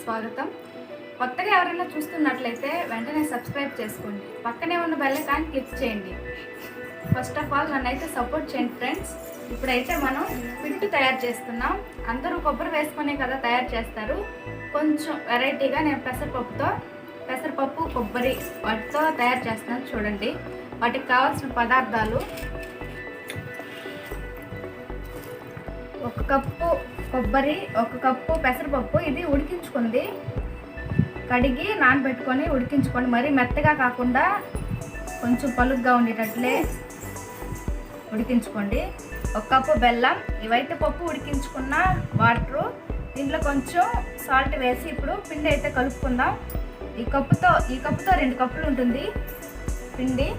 స్వాగతం. కొత్తగా ఎవరైనా చూస్తున్నట్లయితే వెంటనే సబ్స్క్రైబ్ చేసుకోండి. పక్కనే ఉన్న బెల్ ఐకాన్ క్లిక్ చేయండి. ఫస్ట్ ఆఫ్ ఆల్ నన్నైతే సపోర్ట్ చేయండి ఫ్రెండ్స్. ఇప్పుడైతే మనం పిట్టు తయారు చేస్తున్నాం. అందరూ కొబ్బరి వేసుకునే కదా తయారు చేస్తారు. కొంచెం వెరైటీగా నేను పెసరపప్పు కొబ్బరి వాటితో తయారు చేస్తున్నాను. చూడండి, వాటికి కావాల్సిన పదార్థాలు: 1 కప్పు కొబ్బరి, 1 కప్పు పెసరపప్పు. ఇది ఉడికించుకుంది, కడిగి నానబెట్టుకొని ఉడికించుకోండి. మరీ మెత్తగా కాకుండా కొంచెం పలుగ్గా ఉండేటట్లే ఉడికించుకోండి. 1 కప్పు బెల్లం. ఇవైతే పప్పు ఉడికించుకున్న వాటరు. దీంట్లో కొంచెం సాల్ట్ వేసి ఇప్పుడు పిండి అయితే కలుపుకుందాం. ఈ కప్పుతో 2 కప్పులు ఉంటుంది పిండి.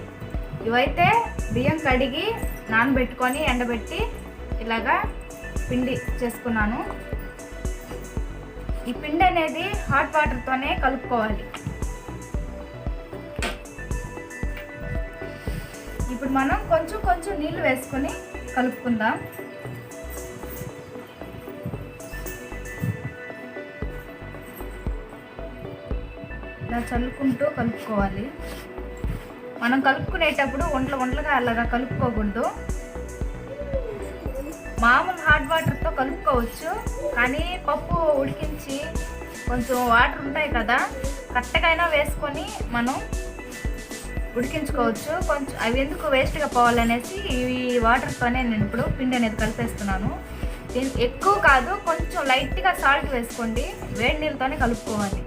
ఇవైతే బియ్యం కడిగి నానబెట్టుకొని ఎండబెట్టి ఇలాగా పిండి చేసుకున్నాను. ఈ పిండి అనేది హాట్ వాటర్తోనే కలుపుకోవాలి. ఇప్పుడు మనం కొంచెం నీళ్ళు వేసుకొని కలుపుకుందాం. ఇలా చల్లుకుంటూ కలుపుకోవాలి. మనం కలుపుకునేటప్పుడు ఒంట్లుగా అలాగా కలుపుకోకూడదు. మామూలు హాట్ వాటర్తో కలుపుకోవచ్చు, కానీ పప్పు ఉడికించి కొంచెం వాటర్ ఉంటాయి కదా, కరెక్ట్గా వేసుకొని మనం ఉడికించుకోవచ్చు. కొంచెం అవి ఎందుకు వేస్ట్గా పోవాలనేసి ఈ వాటర్తోనే నేను ఇప్పుడు పిండి అనేది కలిపేస్తున్నాను. ఎక్కువ కాదు, కొంచెం లైట్గా సాల్ట్ వేసుకోండి. వేడి నీళ్ళతోనే కలుపుకోవాలి.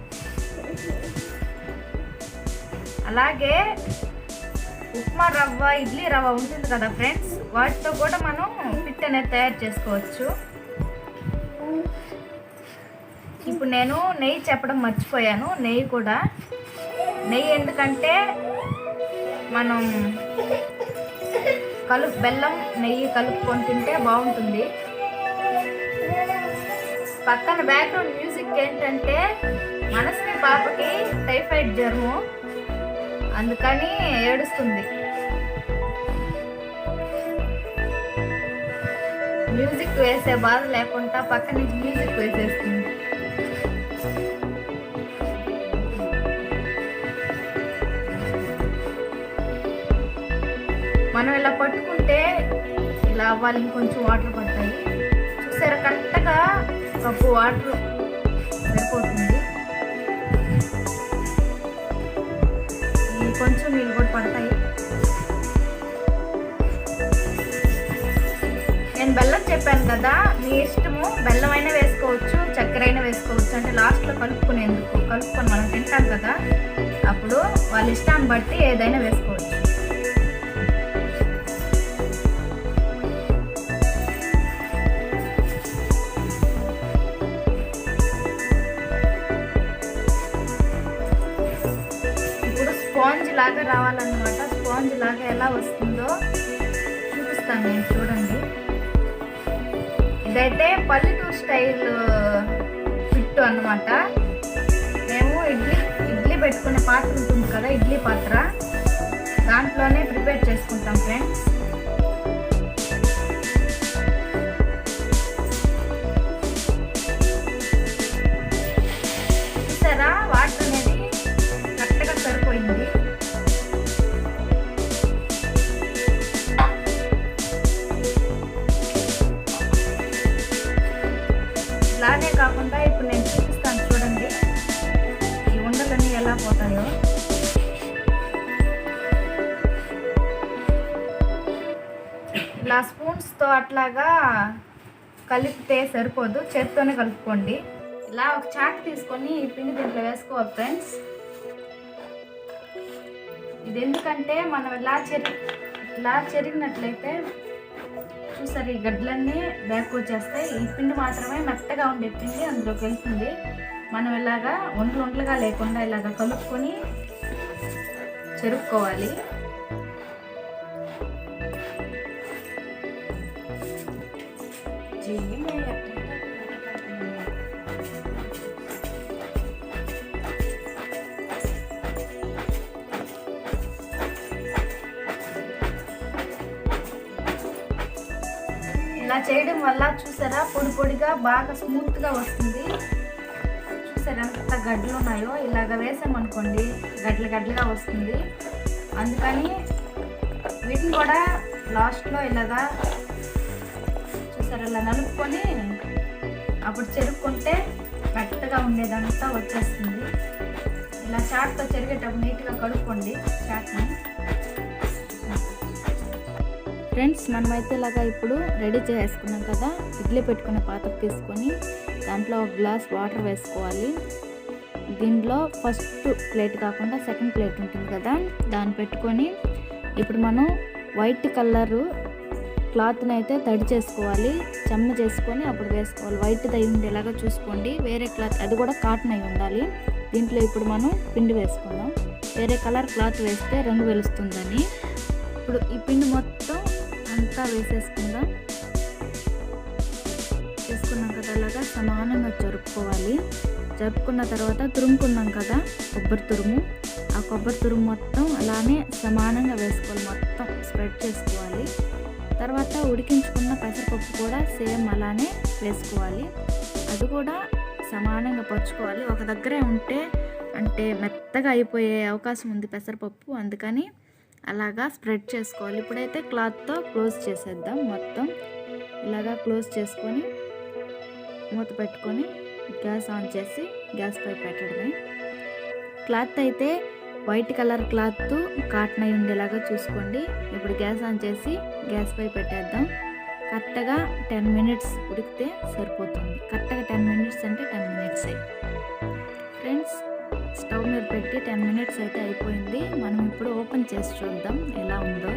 అలాగే ఉప్మా రవ్వ, ఇడ్లీ రవ్వ ఉంటుంది కదా ఫ్రెండ్స్, వాటితో కూడా మనం పిట్టు అనేది తయారు చేసుకోవచ్చు. ఇప్పుడు నేను నెయ్యి చెప్పడం మర్చిపోయాను. నెయ్యి ఎందుకంటే మనం బెల్లం నెయ్యి కలుపుకొని తింటే బాగుంటుంది. పక్కన బ్యాక్గ్రౌండ్ మ్యూజిక్ ఏంటంటే మనస్వి పాపకి టైఫాయిడ్ జ్వరము, అందుకని ఏడుస్తుంది. మ్యూజిక్ వేసే బాధ లేకుండా పక్క నుంచి మ్యూజిక్ వేసేస్తుంది. మనం ఇలా పట్టుకుంటే ఇలా అవ్వాలి. ఇంకొంచెం వాటర్ పడతాయి. చూసారా, కరెక్ట్గా కప్పు వాటర్ సరిపోతుంది. కొంచెం నీళ్ళు కూడా పడతాయి. నేను బెల్లం చెప్పాను కదా, మీ ఇష్టము. బెల్లం అయినా వేసుకోవచ్చు, చక్కెర అయినా వేసుకోవచ్చు. అంటే లాస్ట్లో కలుపుకొని మనం తింటాం కదా, అప్పుడు వాళ్ళ ఇష్టాన్ని బట్టి ఏదైనా వేసుకోవచ్చు. స్పాంజ్ లాగా రావాలన్నమాట. స్పాంజ్ లాగా ఎలా వస్తుందో చూపిస్తాను నేను, చూడండి. ఇదైతే పల్లెటూరు స్టైల్ పిట్టు అన్నమాట. మేము ఇడ్లీ పెట్టుకునే పాత్ర ఉంటుంది కదా, ఇడ్లీ పాత్ర, దాంట్లోనే ప్రిపేర్ చేసుకుంటాం ఫ్రెండ్స్. చూసారా, వాటర్ అనేది కరెక్ట్గా సరిపోయింది. ఇలానే కాకుండా ఇప్పుడు నేను చూపిస్తాను, చూడండి ఈ ఉండలన్నీ ఎలా పోతాయో. ఇలా స్పూన్స్తో అట్లాగా కలిపితే సరిపోదు, చేత్తోనే కలుపుకోండి. ఇలా ఒక చాక్ తీసుకొని ఈ పిండి దీంట్లో వేసుకోవాలి ఫ్రెండ్స్. ఇది ఎందుకంటే మనం ఇలా చెరిగినట్లయితే చూసారు, ఈ గడ్డలన్నీ బ్యాక్ వచ్చేస్తాయి. ఈ పిండి మాత్రమే మెత్తగా ఉండే పిండి అందులోకి వెళ్తుంది. మనం ఇలాగా ఒంట్లుగా లేకుండా ఇలాగా కలుపుకొని చెరుక్కోవాలి. ఇలా చేయడం వల్ల చూసారా, పొడి పొడిగా బాగా స్మూత్గా వస్తుంది. చూసారా. చూసారు ఎంత గడ్డలు ఉన్నాయో, ఇలాగ వేసామనుకోండి గడ్డలు గడ్డలుగా వస్తుంది. అందుకని వీటిని కూడా లాస్ట్లో ఇలాగా చూసారు ఇలా నలుపుకొని అప్పుడు చెరుక్కుంటే మెత్తగా ఉండేదంతా వచ్చేస్తుంది. ఇలా చాట్తో చెరిగేటప్పుడు నీట్గా కడుక్కోండి చాట్ని. ఫ్రెండ్స్ మనమైతే ఇలాగా ఇప్పుడు రెడీ చేసుకున్నాం కదా, ఇడ్లీ పెట్టుకునే పాత్ర తీసుకొని దాంట్లో ఒక గ్లాస్ వాటర్ వేసుకోవాలి. దీంట్లో ఫస్ట్ ప్లేట్ కాకుండా సెకండ్ ప్లేట్ ఉంటుంది కదా, దాన్ని పెట్టుకొని ఇప్పుడు మనం వైట్ కలరు క్లాత్ని అయితే తడి చేసుకోవాలి, చెమ్మ చేసుకొని అప్పుడు వేసుకోవాలి. వైట్ దై ఉండేలాగా చూసుకోండి. వేరే క్లాత్ అది కూడా కాటన్ అయి ఉండాలి. దీంట్లో ఇప్పుడు మనం పిండి వేసుకుందాం. వేరే కలర్ క్లాత్ వేస్తే రంగు వెలుస్తుందని. ఇప్పుడు ఈ పిండి మొత్తం అంతా వేసేసుకుందాం. వేసుకున్నాం కదా, అలాగా సమానంగా జరుపుకోవాలి. జరుపుకున్న తర్వాత తురుముకున్నాం కదా కొబ్బరి తురుము, ఆ కొబ్బరి తురుము మొత్తం అలానే సమానంగా వేసుకోవాలి, మొత్తం స్ప్రెడ్ చేసుకోవాలి. తర్వాత ఉడికించుకున్న పెసరపప్పు కూడా సేమ్ అలానే వేసుకోవాలి, అది కూడా సమానంగా పరుచుకోవాలి. ఒక దగ్గరే ఉంటే అంటే మెత్తగా అయిపోయే అవకాశం ఉంది పెసరపప్పు, అందుకని అలాగా స్ప్రెడ్ చేసుకోవాలి. ఇప్పుడైతే క్లాత్తో క్లోజ్ చేసేద్దాం. మొత్తం ఇలాగా క్లోజ్ చేసుకొని మూత పెట్టుకొని గ్యాస్ ఆన్ చేసి గ్యాస్ పై పెట్టడమే. క్లాత్ అయితే వైట్ కలర్ క్లాత్ కాటన్ అయి ఉండేలాగా చూసుకోండి. ఇప్పుడు గ్యాస్ ఆన్ చేసి గ్యాస్ పై పెట్టేద్దాం. కరెక్ట్గా 10 మినిట్స్ ఉడికితే సరిపోతుంది. కరెక్ట్గా 10 మినిట్స్ అంటే 10 మినిట్స్ ఫ్రెండ్స్. స్టవ్ మీద పెట్టి 10 మినిట్స్ అయితే అయిపోయింది. మనం ఇప్పుడు ఓపెన్ చేసి చూద్దాం ఎలా ఉందో.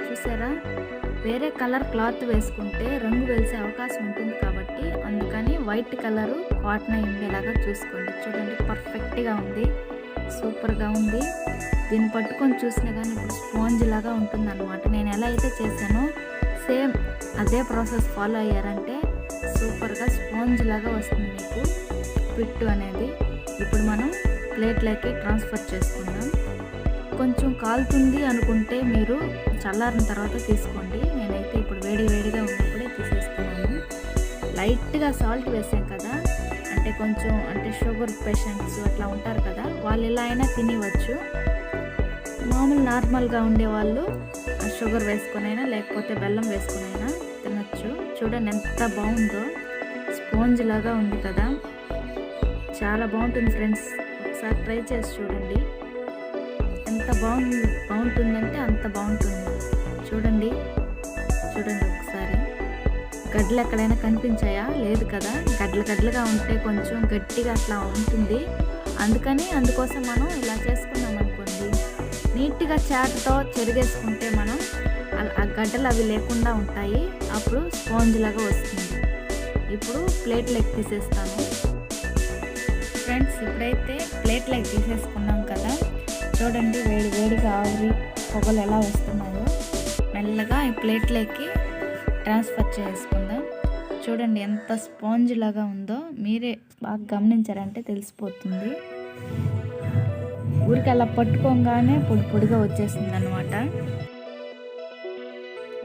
చూసారా, వేరే కలర్ క్లాత్ వేసుకుంటే రంగు వెలిసే అవకాశం ఉంటుంది కాబట్టి అందుకని వైట్ కలరు కాటన్ అయి ఉండేలాగా చూసుకోండి. చూడండి పర్ఫెక్ట్గా ఉంది, సూపర్గా ఉంది. దీన్ని పట్టుకొని చూసినా కానీ ఇప్పుడు స్పాంజ్ లాగా ఉంటుంది అనమాట. నేను ఎలా అయితే చేశానో సేమ్ అదే ప్రాసెస్ ఫాలో అయ్యారంటే సూపర్గా స్పాంజ్ లాగా వస్తుంది మీకు పిట్టు అనేది. ఇప్పుడు మనం ప్లేట్లోకి ట్రాన్స్ఫర్ చేసుకుందాం. కొంచెం కాలుతుంది అనుకుంటే మీరు చల్లారిన తర్వాత తీసుకోండి. నేనైతే ఇప్పుడు వేడిగా ఉన్నప్పుడే తీసేస్తున్నాను. లైట్గా సాల్ట్ వేసాం కదా, అంటే కొంచెం అంటే షుగర్ పేషెంట్స్ అట్లా ఉంటారు కదా, వాళ్ళు ఎలా అయినా తినవచ్చు. మామూలు నార్మల్గా ఉండేవాళ్ళు షుగర్ వేసుకొనైనా లేకపోతే బెల్లం వేసుకొనైనా తినచ్చు. చూడండి ఎంత బాగుందో, స్పాంజ్ లాగా ఉంది కదా, చాలా బాగుంటుంది ఫ్రెండ్స్. ఒకసారి ట్రై చేసి చూడండి. ఎంత బాగుంటుందంటే అంత బాగుంటుంది. చూడండి ఒకసారి. గడ్డలు ఎక్కడైనా కనిపించాయా? లేదు కదా, గడ్డలుగా ఉంటే కొంచెం గట్టిగా అట్లా ఉంటుంది. అందుకోసం మనం ఇలా చేసుకున్నాం అనుకోండి, నీట్గా చాటుతో చెరిగేసుకుంటే మనం ఆ గడ్డలు అవి లేకుండా ఉంటాయి. అప్పుడు స్పాంజ్ లాగా వస్తుంది. ఇప్పుడు ప్లేట్లోకి తీసేస్తాను ఫ్రెండ్స్. ఇప్పుడైతే ప్లేట్లోకి తీసేసుకున్నాం కదా, చూడండి వేడిగా ఆవిరి పొగలు ఎలా వస్తున్నాయో. మెల్లగా ఈ ప్లేట్లోకి ట్రాన్స్ఫర్ చేసుకుందాం. చూడండి ఎంత స్పాంజ్ లాగా ఉందో, మీరే బాగా గమనించారంటే తెలిసిపోతుంది. ఊరికి అలా పట్టుకోగానే పొడిగా వచ్చేసింది అనమాట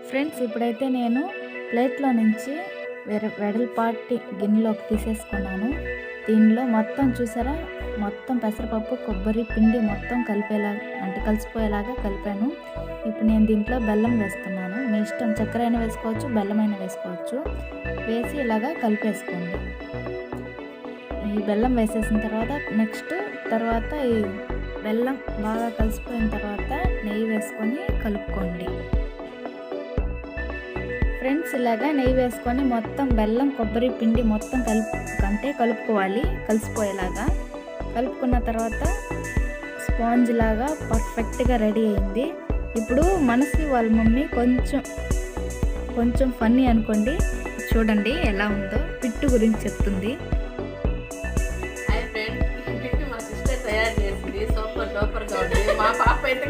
ఫ్రెండ్స్. ఇప్పుడైతే నేను ప్లేట్లో నుంచి వెడల్పాటి గిన్నెలోకి తీసేసుకున్నాను. దీనిలో మొత్తం చూసారా, మొత్తం పెసరపప్పు కొబ్బరి పిండి మొత్తం కలిసిపోయేలాగా కలిపాను. ఇప్పుడు నేను దీంట్లో బెల్లం వేస్తున్నాను. మీ ఇష్టం, చక్కెర అయినా వేసుకోవచ్చు, బెల్లం అయినా వేసుకోవచ్చు. వేసి ఇలాగా కలిపేసుకోండి. ఈ బెల్లం వేసేసిన తర్వాత ఈ బెల్లం బాగా కలిసిపోయిన తర్వాత నెయ్యి వేసుకొని కలుపుకోండి ఫ్రెండ్స్. ఇలాగా నెయ్యి వేసుకొని మొత్తం బెల్లం కొబ్బరి పిండి మొత్తం కలుపుకోవాలి, కలిసిపోయేలాగా. కలుపుకున్న తర్వాత స్పాంజ్ లాగా పర్ఫెక్ట్గా రెడీ అయింది. ఇప్పుడు మనసి వాళ్ళ మమ్మీ కొంచెం ఫన్నీ అనుకోండి. చూడండి ఎలా ఉందో, పిట్టు గురించి చెప్తుంది. పిట్టు మా సిస్టర్ తయారు చేసింది, సూపర్గా ఉంది. మా పాప అయితే